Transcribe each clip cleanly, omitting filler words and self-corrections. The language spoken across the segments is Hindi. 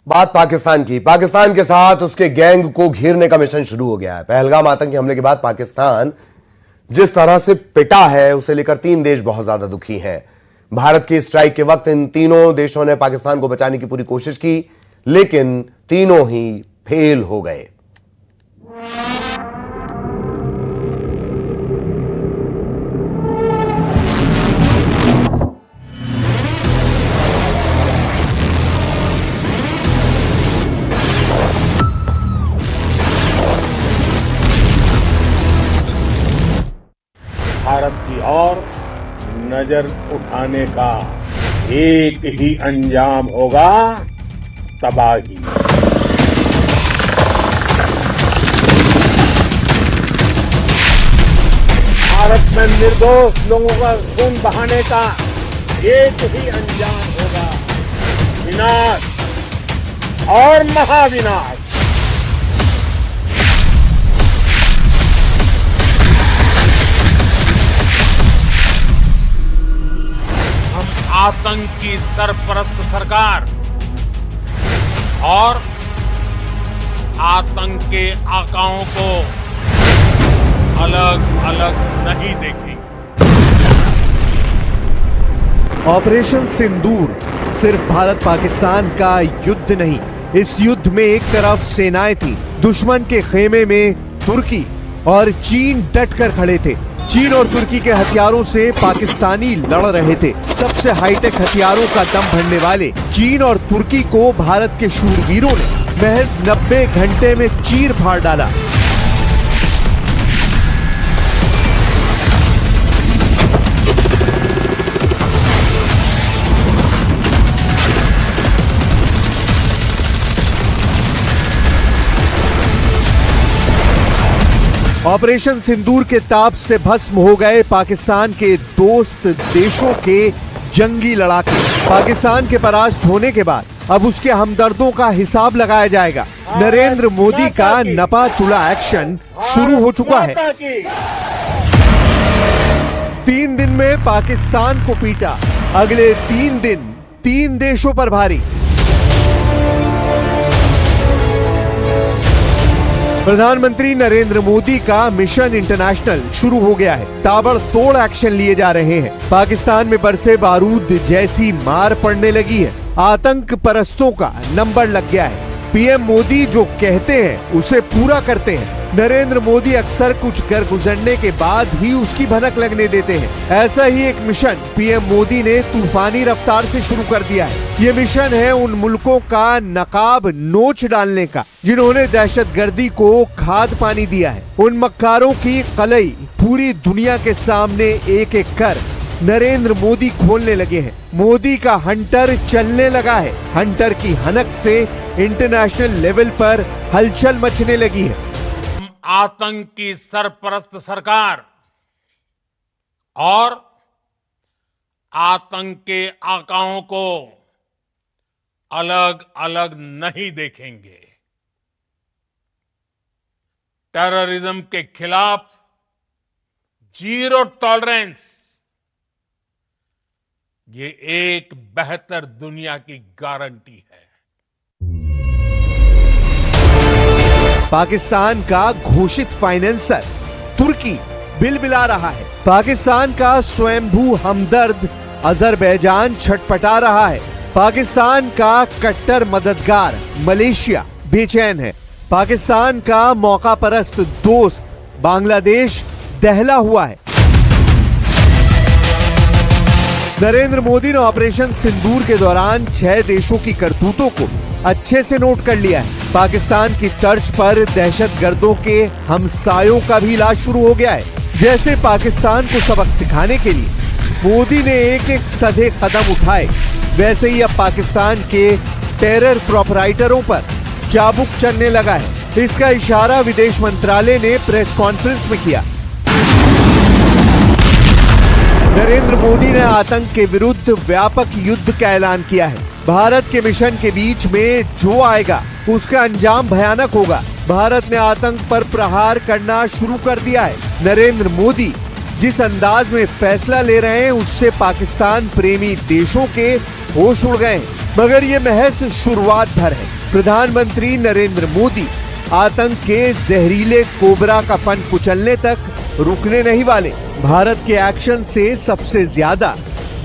बात पाकिस्तान की। पाकिस्तान के साथ उसके गैंग को घेरने का मिशन शुरू हो गया है। पहलगाम आतंकी हमले के बाद पाकिस्तान जिस तरह से पिटा है उसे लेकर 3 देश बहुत ज्यादा दुखी हैं। भारत की स्ट्राइक के वक्त इन तीनों देशों ने पाकिस्तान को बचाने की पूरी कोशिश की, लेकिन तीनों ही फेल हो गए। भारत की ओर नजर उठाने का एक ही अंजाम होगा, तबाही। भारत में निर्दोष लोगों का खून बहाने का एक ही अंजाम होगा, विनाश और महाविनाश। आतंक की सरपरस्त सरकार और आतंक के आकाओं को अलग अलग नहीं देखेंगे। ऑपरेशन सिंदूर सिर्फ भारत पाकिस्तान का युद्ध नहीं, इस युद्ध में एक तरफ सेनाएं थी, दुश्मन के खेमे में तुर्की और चीन डट कर खड़े थे। चीन और तुर्की के हथियारों से पाकिस्तानी लड़ रहे थे। सबसे हाईटेक हथियारों का दम भरने वाले चीन और तुर्की को भारत के शूरवीरों ने महज 90 घंटे में चीर फाड़ डाला। ऑपरेशन सिंदूर के ताप से भस्म हो गए पाकिस्तान के दोस्त देशों के जंगी लड़ाके। पाकिस्तान के परास्त होने के बाद अब उसके हमदर्दों का हिसाब लगाया जाएगा। नरेंद्र मोदी का नपा तुला एक्शन शुरू हो चुका है। 3 दिन में पाकिस्तान को पीटा, अगले 3 दिन 3 देशों पर भारी। प्रधानमंत्री नरेंद्र मोदी का मिशन इंटरनेशनल शुरू हो गया है। ताबड़तोड़ एक्शन लिए जा रहे हैं। पाकिस्तान में बरसे बारूद जैसी मार पड़ने लगी है। आतंक परस्तों का नंबर लग गया है। पीएम मोदी जो कहते हैं उसे पूरा करते हैं। नरेंद्र मोदी अक्सर कुछ कर गुजरने के बाद ही उसकी भनक लगने देते हैं। ऐसा ही एक मिशन पीएम मोदी ने तूफानी रफ्तार से शुरू कर दिया है। ये मिशन है उन मुल्कों का नकाब नोच डालने का जिन्होंने दहशतगर्दी को खाद पानी दिया है। उन मक्कारों की कलई पूरी दुनिया के सामने एक एक कर नरेंद्र मोदी खोलने लगे हैं। मोदी का हंटर चलने लगा है। हंटर की हनक से इंटरनेशनल लेवल पर हलचल मचने लगी है। आतंक की सरपरस्त सरकार और आतंक के आकाओं को अलग अलग नहीं देखेंगे। टेररिज्म के खिलाफ जीरो टॉलरेंस, ये एक बेहतर दुनिया की गारंटी है। पाकिस्तान का घोषित फाइनेंसर तुर्की बिल बिला रहा है। पाकिस्तान का स्वयंभू हमदर्द अजरबैजान छटपटा रहा है। पाकिस्तान का कट्टर मददगार मलेशिया बेचैन है। पाकिस्तान का मौका परस्त दोस्त बांग्लादेश दहला हुआ है। नरेंद्र मोदी ने ऑपरेशन सिंदूर के दौरान 6 देशों की करतूतों को अच्छे से नोट कर लिया है। पाकिस्तान की तर्ज पर दहशतगर्दों के हमसायों का भी इलाज शुरू हो गया है। जैसे पाकिस्तान को सबक सिखाने के लिए मोदी ने एक एक सधे कदम उठाए, वैसे ही अब पाकिस्तान के टेरर प्रोपराइटरों पर चाबुक चलने लगा है। इसका इशारा विदेश मंत्रालय ने प्रेस कॉन्फ्रेंस में किया। नरेंद्र मोदी ने आतंक के विरुद्ध व्यापक युद्ध का ऐलान किया है। भारत के मिशन के बीच में जो आएगा उसका अंजाम भयानक होगा। भारत ने आतंक पर प्रहार करना शुरू कर दिया है। नरेंद्र मोदी जिस अंदाज में फैसला ले रहे हैं उससे पाकिस्तान प्रेमी देशों के होश उड़ गए हैं। मगर ये महज शुरुआत भर है। प्रधानमंत्री नरेंद्र मोदी आतंक के जहरीले कोबरा का फन कुचलने तक रुकने नहीं वाले। भारत के एक्शन से सबसे ज्यादा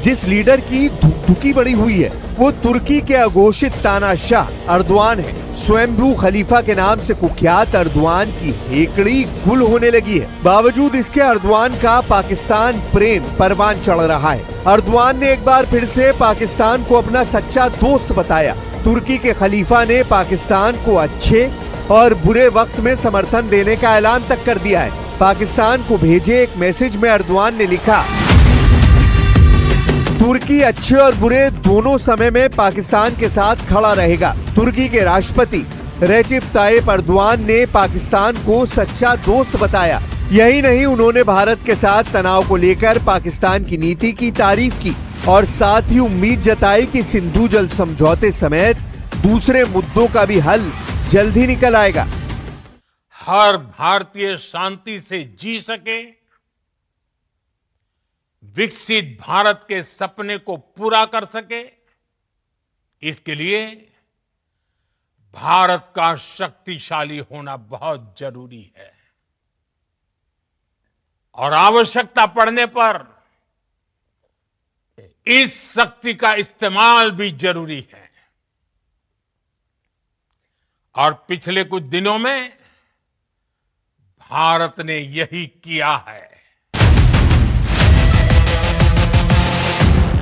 जिस लीडर की धुकधुकी बढ़ी हुई है वो तुर्की के अघोषित तानाशाह अर्दवान है। स्वयंभू खलीफा के नाम से कुख्यात अर्दवान की हेकड़ी गुल होने लगी है। बावजूद इसके अर्दवान का पाकिस्तान प्रेम परवान चढ़ रहा है। अर्दवान ने एक बार फिर से पाकिस्तान को अपना सच्चा दोस्त बताया। तुर्की के खलीफा ने पाकिस्तान को अच्छे और बुरे वक्त में समर्थन देने का ऐलान तक कर दिया है। पाकिस्तान को भेजे एक मैसेज में अर्दवान ने लिखा, तुर्की अच्छे और बुरे दोनों समय में पाकिस्तान के साथ खड़ा रहेगा। तुर्की के राष्ट्रपति रेसिप तायिप अर्दवान ने पाकिस्तान को सच्चा दोस्त बताया। यही नहीं, उन्होंने भारत के साथ तनाव को लेकर पाकिस्तान की नीति की तारीफ की और साथ ही उम्मीद जताई कि सिंधु जल समझौते समेत दूसरे मुद्दों का भी हल जल्द ही निकल आएगा। हर भारतीय शांति से जी सके, विकसित भारत के सपने को पूरा कर सके, इसके लिए भारत का शक्तिशाली होना बहुत जरूरी है और आवश्यकता पड़ने पर इस शक्ति का इस्तेमाल भी जरूरी है। और पिछले कुछ दिनों में भारत ने यही किया है।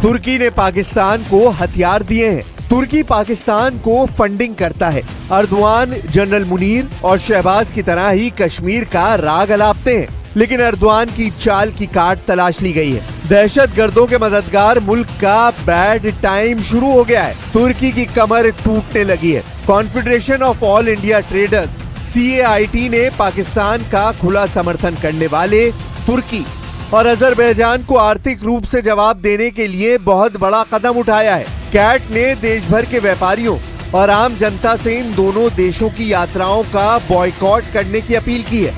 तुर्की ने पाकिस्तान को हथियार दिए हैं। तुर्की पाकिस्तान को फंडिंग करता है। अर्दवान जनरल मुनीर और शहबाज की तरह ही कश्मीर का राग अलापते हैं, लेकिन अर्दवान की चाल की काट तलाश ली गई है। दहशतगर्दों के मददगार मुल्क का बैड टाइम शुरू हो गया है। तुर्की की कमर टूटने लगी है। Confederation of all India traders CAIT ने पाकिस्तान का खुला समर्थन करने वाले तुर्की और अजरबैजान को आर्थिक रूप से जवाब देने के लिए बहुत बड़ा कदम उठाया है। कैट ने देश भर के व्यापारियों और आम जनता से इन दोनों देशों की यात्राओं का बॉयकॉट करने की अपील की है।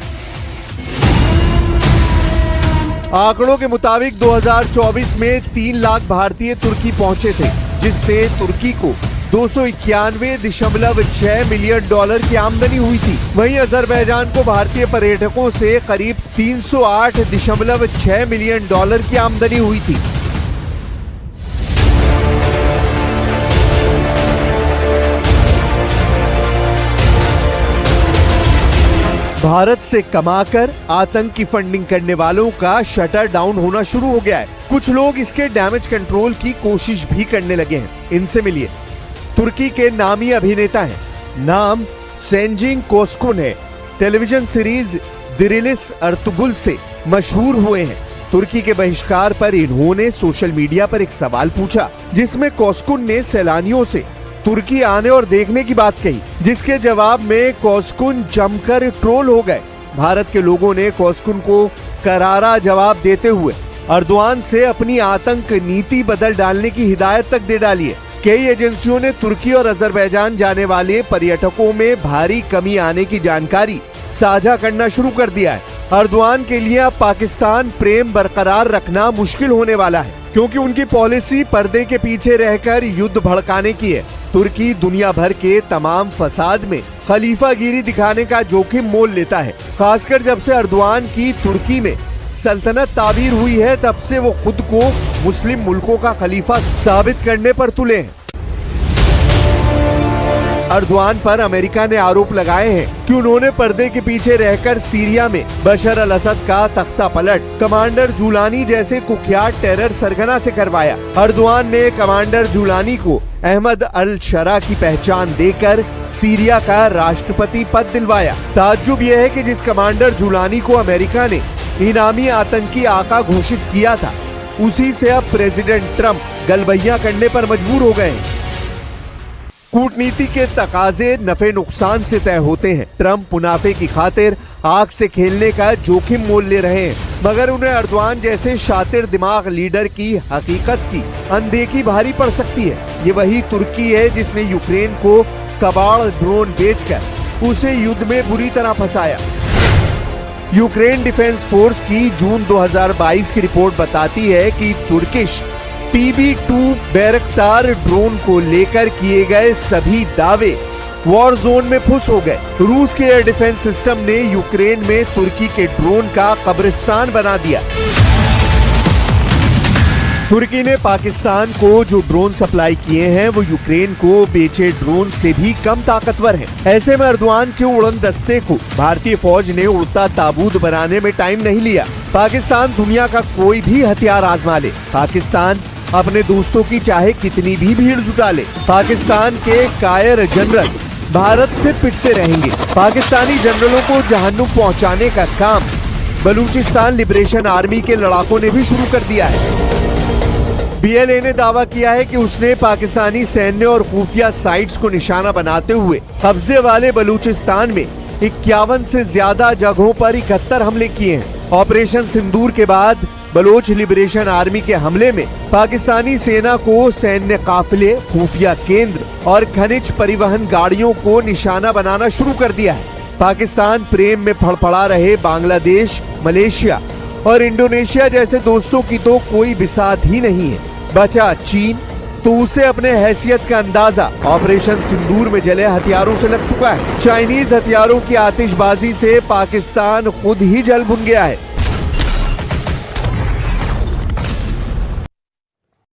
आंकड़ों के मुताबिक 2024 में 3 लाख भारतीय तुर्की पहुंचे थे, जिससे तुर्की को $291.6 मिलियन की आमदनी हुई थी। वहीं अजरबैजान को भारतीय पर्यटकों से करीब $308.6 मिलियन की आमदनी हुई थी। भारत से कमाकर आतंक की फंडिंग करने वालों का शटर डाउन होना शुरू हो गया है। कुछ लोग इसके डैमेज कंट्रोल की कोशिश भी करने लगे हैं। इनसे मिलिए। तुर्की के नामी अभिनेता हैं, नाम सेंजिंग कोस्कुन है। टेलीविजन सीरीज दिरिलिस अर्तुगुल से मशहूर हुए हैं। तुर्की के बहिष्कार पर इन्होंने सोशल मीडिया पर एक सवाल पूछा, जिसमें कोस्कुन ने सैलानियों से तुर्की आने और देखने की बात कही, जिसके जवाब में कोस्कुन जमकर ट्रोल हो गए। भारत के लोगों ने कोस्कुन को करारा जवाब देते हुए अर्दवान से अपनी आतंक नीति बदल डालने की हिदायत तक दे डाली है। कई एजेंसियों ने तुर्की और अजरबैजान जाने वाले पर्यटकों में भारी कमी आने की जानकारी साझा करना शुरू कर दिया है। अर्दवान के लिए अब पाकिस्तान प्रेम बरकरार रखना मुश्किल होने वाला है, क्योंकि उनकी पॉलिसी पर्दे के पीछे रहकर युद्ध भड़काने की है। तुर्की दुनिया भर के तमाम फसाद में खलीफागिरी दिखाने का जोखिम मोल लेता है। खासकर जब से अर्दवान की तुर्की में सल्तनत ताबीर हुई है, तब से वो खुद को मुस्लिम मुल्कों का खलीफा साबित करने पर तुले हैं। अर्दवान पर अमेरिका ने आरोप लगाए हैं कि उन्होंने पर्दे के पीछे रहकर सीरिया में बशर अल असद का तख्ता पलट कमांडर जुलानी जैसे कुख्यात टेरर सरगना से करवाया। अर्दवान ने कमांडर जुलानी को अहमद अल शरा की पहचान देकर सीरिया का राष्ट्रपति पद दिलवाया। ताज्जुब यह है कि जिस कमांडर जुलानी को अमेरिका ने इनामी आतंकी आका घोषित किया था, उसी से अब प्रेसिडेंट ट्रंप गलबैया करने पर मजबूर हो गए हैं। कूटनीति के तकाजे नफे नुकसान से तय होते हैं। ट्रंप मुनाफे की खातिर आग से खेलने का जोखिम मोल ले रहे हैं, मगर उन्हें अर्दवान जैसे शातिर दिमाग लीडर की हकीकत की अनदेखी भारी पड़ सकती है। ये वही तुर्की है जिसने यूक्रेन को कबाड़ ड्रोन बेचकर उसे युद्ध में बुरी तरह फंसाया। यूक्रेन डिफेंस फोर्स की जून 2022 की रिपोर्ट बताती है कि तुर्किश TB2 बैरक्तार ड्रोन को लेकर किए गए सभी दावे वॉर जोन में फुस हो गए। रूस के एयर डिफेंस सिस्टम ने यूक्रेन में तुर्की के ड्रोन का कब्रिस्तान बना दिया। तुर्की ने पाकिस्तान को जो ड्रोन सप्लाई किए हैं वो यूक्रेन को बेचे ड्रोन से भी कम ताकतवर हैं। ऐसे में अर्दवान के उड़न दस्ते को भारतीय फौज ने उड़ता ताबूत बनाने में टाइम नहीं लिया। पाकिस्तान दुनिया का कोई भी हथियार आजमा ले, पाकिस्तान अपने दोस्तों की चाहे कितनी भी भीड़ जुटा ले, पाकिस्तान के कायर जनरल भारत से पिटते रहेंगे। पाकिस्तानी जनरलों को जहन्नुम पहुंचाने का काम बलूचिस्तान लिबरेशन आर्मी के लड़ाकों ने भी शुरू कर दिया है। BLA ने दावा किया है कि उसने पाकिस्तानी सैन्य और खुफिया साइट्स को निशाना बनाते हुए कब्जे वाले बलूचिस्तान में 51 से ज्यादा जगहों पर 71 हमले किए हैं। ऑपरेशन सिंदूर के बाद बलोच लिबरेशन आर्मी के हमले में पाकिस्तानी सेना को सैन्य काफिले, खुफिया केंद्र और खनिज परिवहन गाड़ियों को निशाना बनाना शुरू कर दिया है। पाकिस्तान प्रेम में फड़फड़ा रहे बांग्लादेश, मलेशिया और इंडोनेशिया जैसे दोस्तों की तो कोई बिसात ही नहीं है। बचा चीन, तो उसे अपने हैसियत का अंदाजा ऑपरेशन सिंदूर में जले हथियारों से लग चुका है। चाइनीज हथियारों की आतिशबाजी से पाकिस्तान खुद ही जल भुन गया है।